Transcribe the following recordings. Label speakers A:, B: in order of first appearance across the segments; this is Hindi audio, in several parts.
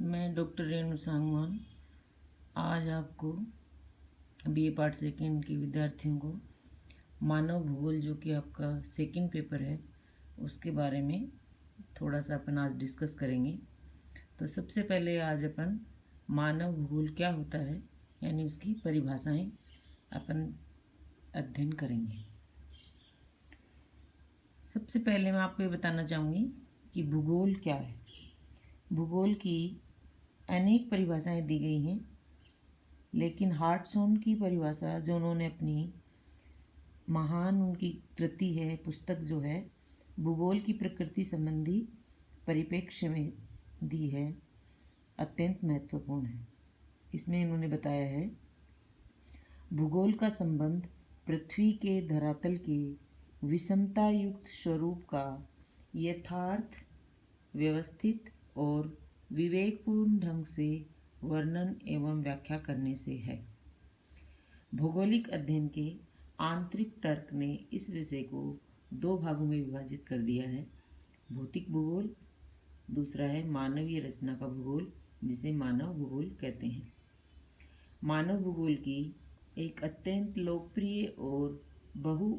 A: मैं डॉक्टर रेणु सांगवान आज आपको बीए पार्ट सेकेंड के विद्यार्थियों को मानव भूगोल जो कि आपका सेकेंड पेपर है उसके बारे में थोड़ा सा अपन आज डिस्कस करेंगे। तो सबसे पहले आज अपन मानव भूगोल क्या होता है यानी उसकी परिभाषाएं अपन अध्ययन करेंगे। सबसे पहले मैं आपको ये बताना चाहूँगी कि भूगोल क्या है। भूगोल की अनेक परिभाषाएं दी गई हैं, लेकिन हार्टसॉन की परिभाषा जो उन्होंने अपनी महान उनकी कृति है, पुस्तक जो है भूगोल की प्रकृति संबंधी परिप्रेक्ष्य में दी है, अत्यंत महत्वपूर्ण है। इसमें इन्होंने बताया है भूगोल का संबंध पृथ्वी के धरातल के विषमता युक्त स्वरूप का यथार्थ, व्यवस्थित और विवेकपूर्ण ढंग से वर्णन एवं व्याख्या करने से है। भौगोलिक अध्ययन के आंतरिक तर्क ने इस विषय को दो भागों में विभाजित कर दिया है, भौतिक भूगोल, दूसरा है मानवीय रचना का भूगोल जिसे मानव भूगोल कहते हैं। मानव भूगोल की एक अत्यंत लोकप्रिय और बहु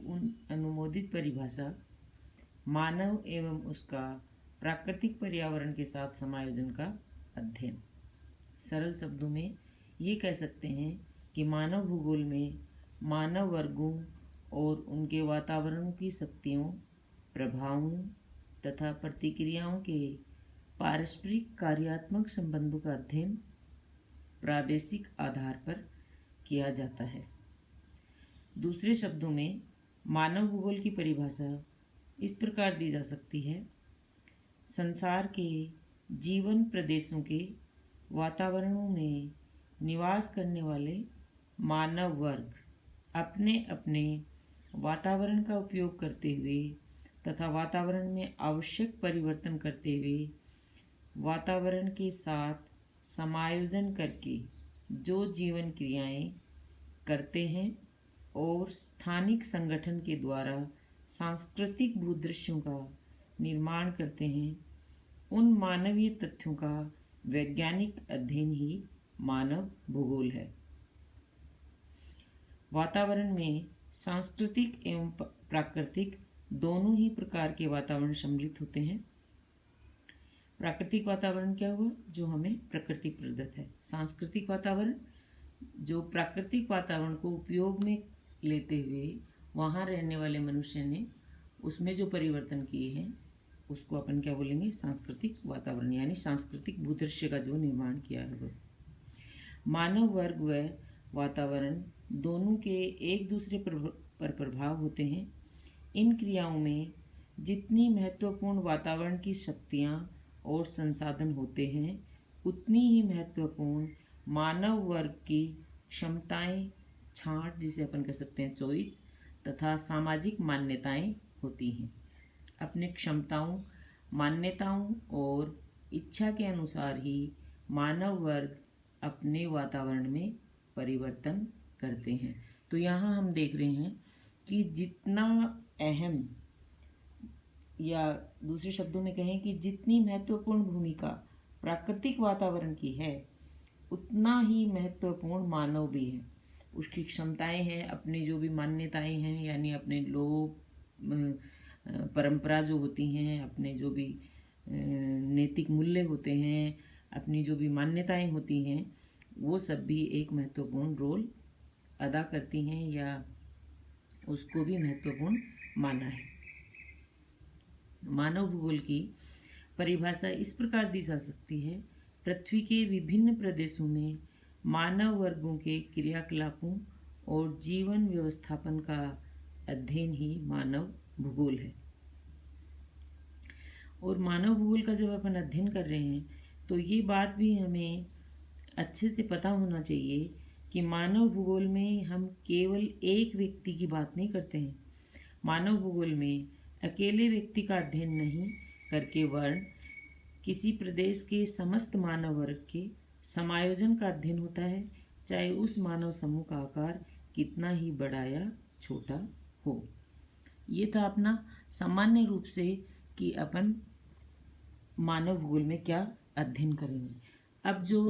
A: अनुमोदित परिभाषा मानव एवं उसका प्राकृतिक पर्यावरण के साथ समायोजन का अध्ययन। सरल शब्दों में ये कह सकते हैं कि मानव भूगोल में मानव वर्गों और उनके वातावरण की शक्तियों, प्रभावों तथा प्रतिक्रियाओं के पारस्परिक कार्यात्मक संबंधों का अध्ययन प्रादेशिक आधार पर किया जाता है। दूसरे शब्दों में मानव भूगोल की परिभाषा इस प्रकार दी जा सकती है, संसार के जीवन प्रदेशों के वातावरणों में निवास करने वाले मानव वर्ग अपने अपने वातावरण का उपयोग करते हुए तथा वातावरण में आवश्यक परिवर्तन करते हुए वातावरण के साथ समायोजन करके जो जीवन क्रियाएं करते हैं और स्थानिक संगठन के द्वारा सांस्कृतिक भूदृश्यों का निर्माण करते हैं, उन मानवीय तथ्यों का वैज्ञानिक अध्ययन ही मानव भूगोल है। वातावरण में सांस्कृतिक एवं प्राकृतिक दोनों ही प्रकार के वातावरण सम्मिलित होते हैं। प्राकृतिक वातावरण क्या हुआ, जो हमें प्रकृति प्रदत्त है। सांस्कृतिक वातावरण जो प्राकृतिक वातावरण को उपयोग में लेते हुए वहाँ रहने वाले मनुष्य ने उसमें जो परिवर्तन किए हैं उसको अपन क्या बोलेंगे, सांस्कृतिक वातावरण, यानी सांस्कृतिक भूदृश्य का जो निर्माण किया है वो। मानव वर्ग व वातावरण दोनों के एक दूसरे पर प्रभाव होते हैं। इन क्रियाओं में जितनी महत्वपूर्ण वातावरण की शक्तियाँ और संसाधन होते हैं, उतनी ही महत्वपूर्ण मानव वर्ग की क्षमताएं, छांट जिसे अपन कह सकते हैं चॉइस, तथा सामाजिक मान्यताएं होती हैं। अपने क्षमताओं, मान्यताओं और इच्छा के अनुसार ही मानव वर्ग अपने वातावरण में परिवर्तन करते हैं। तो यहाँ हम देख रहे हैं कि जितना अहम, या दूसरे शब्दों में कहें कि जितनी महत्वपूर्ण भूमिका प्राकृतिक वातावरण की है, उतना ही महत्वपूर्ण मानव भी है। उसकी क्षमताएं हैं, अपनी जो भी मान्यताएं हैं, यानी अपने लोग परंपरा जो होती हैं, अपने जो भी नैतिक मूल्य होते हैं, अपनी जो भी मान्यताएं होती हैं, वो सब भी एक महत्वपूर्ण रोल अदा करती हैं या उसको भी महत्वपूर्ण माना है। मानव भूगोल की परिभाषा इस प्रकार दी जा सकती है, पृथ्वी के विभिन्न प्रदेशों में मानव वर्गों के क्रियाकलापों और जीवन व्यवस्थापन का अध्ययन ही मानव भूगोल है। और मानव भूगोल का जब अपन अध्ययन कर रहे हैं तो ये बात भी हमें अच्छे से पता होना चाहिए कि मानव भूगोल में हम केवल एक व्यक्ति की बात नहीं करते हैं। मानव भूगोल में अकेले व्यक्ति का अध्ययन नहीं करके वर्ण किसी प्रदेश के समस्त मानव वर्ग के समायोजन का अध्ययन होता है, चाहे उस मानव समूह का आकार कितना ही बड़ा या छोटा हो। ये था अपना सामान्य रूप से कि अपन मानव भूगोल में क्या अध्ययन करेंगे। अब जो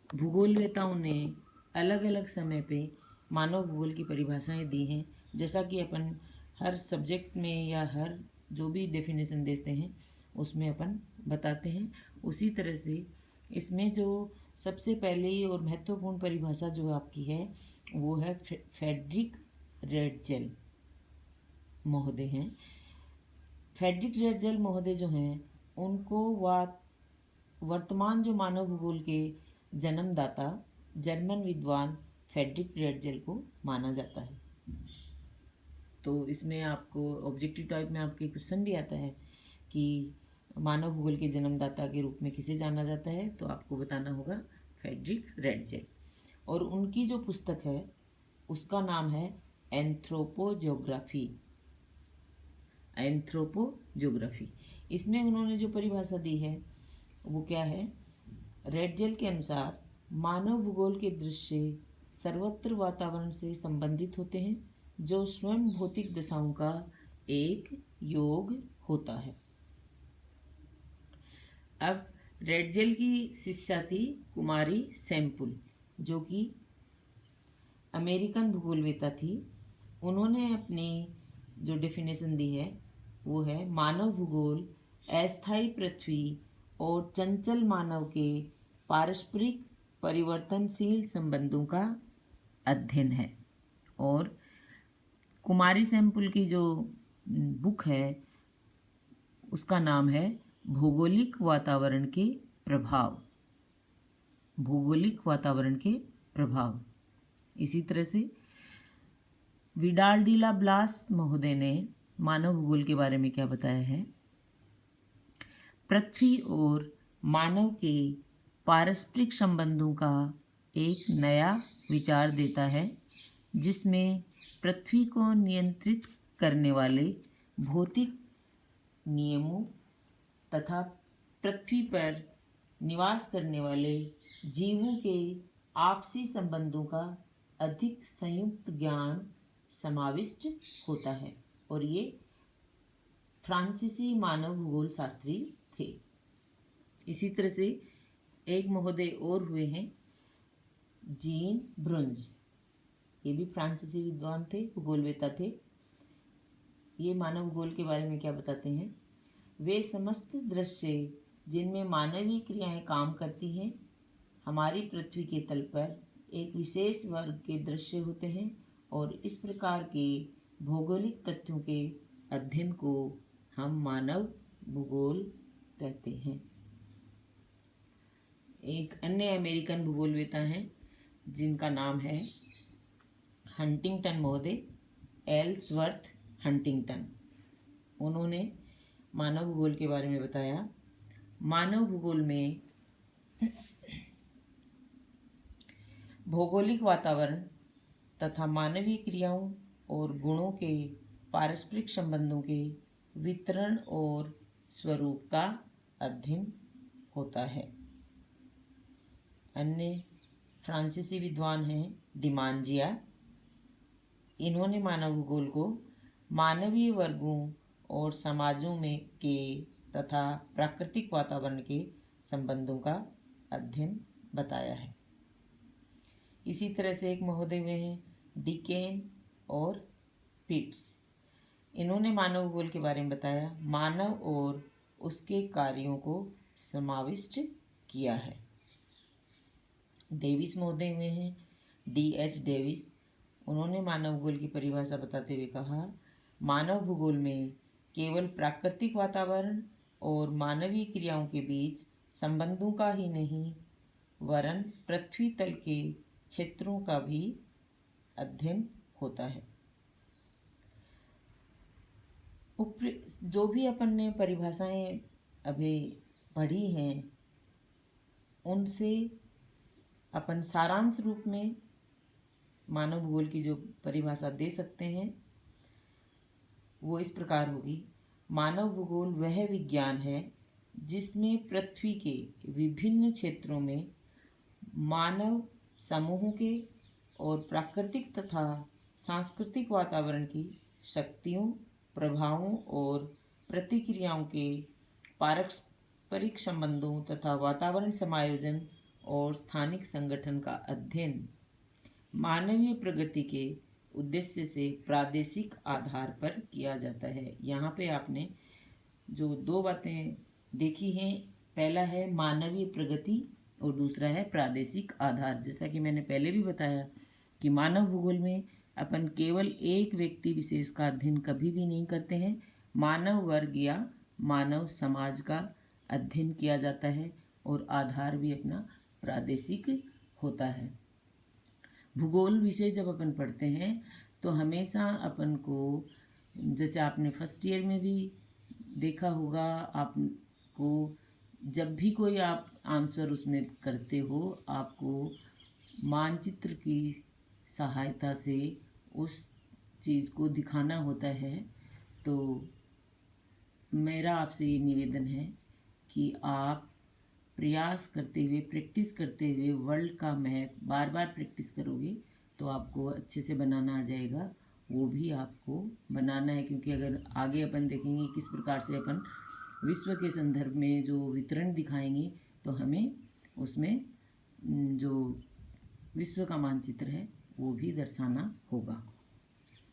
A: भूगोलवेताओं ने अलग अलग समय पे मानव भूगोल की परिभाषाएं दी हैं, जैसा कि अपन हर सब्जेक्ट में या हर जो भी डेफिनेशन देते हैं उसमें अपन बताते हैं, उसी तरह से इसमें जो सबसे पहली और महत्वपूर्ण परिभाषा जो आपकी है वो है फ्रेडरिक रेडजेल महोदय हैं। फ्रेडरिक रेडजेल महोदय जो हैं उनको वर्तमान जो मानव भूगोल के जन्मदाता जर्मन विद्वान फ्रेडरिक रेडजेल को माना जाता है। तो इसमें आपको ऑब्जेक्टिव टाइप में आपके क्वेश्चन भी आता है कि मानव भूगोल के जन्मदाता के रूप में किसे जाना जाता है, तो आपको बताना होगा फ्रेडरिक रेडजेल। और उनकी जो पुस्तक है उसका नाम है एंथ्रोपोज्योग्राफी। इसमें उन्होंने जो परिभाषा दी है वो क्या है? रेडजेल के अनुसार मानव भूगोल के दृश्य सर्वत्र वातावरण से संबंधित होते हैं जो स्वयं भौतिक दशाओं का एक योग होता है। अब रेडजेल की शिष्या थी कुमारी सैम्पुल, जो कि अमेरिकन भूगोलवेता थी। उन्होंने अपनी जो डेफिनेशन दी है वो है मानव भूगोल अस्थायी पृथ्वी और चंचल मानव के पारस्परिक परिवर्तनशील संबंधों का अध्ययन है। और कुमारी सैम्पुल की जो बुक है उसका नाम है भौगोलिक वातावरण के प्रभाव। भौगोलिक वातावरण के प्रभाव। इसी तरह से विडाल डी ला ब्लास महोदय ने मानव भूगोल के बारे में क्या बताया है? पृथ्वी और मानव के पारस्परिक संबंधों का एक नया विचार देता है जिसमें पृथ्वी को नियंत्रित करने वाले भौतिक नियमों तथा पृथ्वी पर निवास करने वाले जीवों के आपसी संबंधों का अधिक संयुक्त ज्ञान समाविष्ट होता है। और ये फ्रांसीसी मानव भूगोल शास्त्री थे। इसी तरह से एक महोदय और हुए हैं जीन ब्रुंज। ये भी फ्रांसीसी विद्वान थे, भूगोलवेता थे। ये मानव भूगोल के बारे में क्या बताते हैं? वे समस्त दृश्य जिनमें मानवीय क्रियाएं काम करती हैं हमारी पृथ्वी के तल पर एक विशेष वर्ग के दृश्य होते हैं और इस प्रकार के भौगोलिक तथ्यों के अध्ययन को हम मानव भूगोल कहते हैं। एक अन्य अमेरिकन भूगोलवेता हैं जिनका नाम है हंटिंगटन महोदय, एल्सवर्थ हंटिंगटन। उन्होंने मानव भूगोल के बारे में बताया। मानव भूगोल में भौगोलिक वातावरण तथा मानवीय क्रियाओं और गुणों के पारस्परिक संबंधों के वितरण और स्वरूप का अध्ययन होता है। अन्य फ्रांसीसी विद्वान हैं डिमांजिया। इन्होंने मानव भूगोल को मानवीय वर्गों और समाजों में के तथा प्राकृतिक वातावरण के संबंधों का अध्ययन बताया है। इसी तरह से एक महोदय हुए हैं डिकेन और पिट्स। इन्होंने मानव भूगोल के बारे में बताया, मानव और उसके कार्यों को समाविष्ट किया है। डेविस महोदय हुए हैं D.H. डेविस। उन्होंने मानव भूगोल की परिभाषा बताते हुए कहा, मानव भूगोल में केवल प्राकृतिक वातावरण और मानवीय क्रियाओं के बीच संबंधों का ही नहीं वरन पृथ्वी तल के क्षेत्रों का भी अध्ययन होता है। जो भी अपन ने परिभाषाएं अभी पढ़ी हैं उनसे अपन सारांश रूप में मानव भूगोल की जो परिभाषा दे सकते हैं वो इस प्रकार होगी। मानव भूगोल वह विज्ञान है जिसमें पृथ्वी के विभिन्न क्षेत्रों में मानव समूहों के और प्राकृतिक तथा सांस्कृतिक वातावरण की शक्तियों, प्रभावों और प्रतिक्रियाओं के पारस्परिक संबंधों तथा वातावरण समायोजन और स्थानिक संगठन का अध्ययन मानवीय प्रगति के उद्देश्य से प्रादेशिक आधार पर किया जाता है। यहाँ पे आपने जो दो बातें देखी हैं, पहला है मानवीय प्रगति और दूसरा है प्रादेशिक आधार। जैसा कि मैंने पहले भी बताया कि मानव भूगोल में अपन केवल एक व्यक्ति विशेष का अध्ययन कभी भी नहीं करते हैं, मानव वर्ग या मानव समाज का अध्ययन किया जाता है और आधार भी अपना प्रादेशिक होता है। भूगोल विषय जब अपन पढ़ते हैं तो हमेशा अपन को, जैसे आपने फर्स्ट ईयर में भी देखा होगा, आपको जब भी कोई आप आंसर उसमें करते हो, आपको मानचित्र की सहायता से उस चीज़ को दिखाना होता है। तो मेरा आपसे ये निवेदन है कि आप प्रयास करते हुए, प्रैक्टिस करते हुए वर्ल्ड का मैप बार बार प्रैक्टिस करोगे तो आपको अच्छे से बनाना आ जाएगा। वो भी आपको बनाना है, क्योंकि अगर आगे अपन देखेंगे किस प्रकार से अपन विश्व के संदर्भ में जो वितरण दिखाएंगे तो हमें उसमें जो विश्व का मानचित्र है वो भी दर्शाना होगा।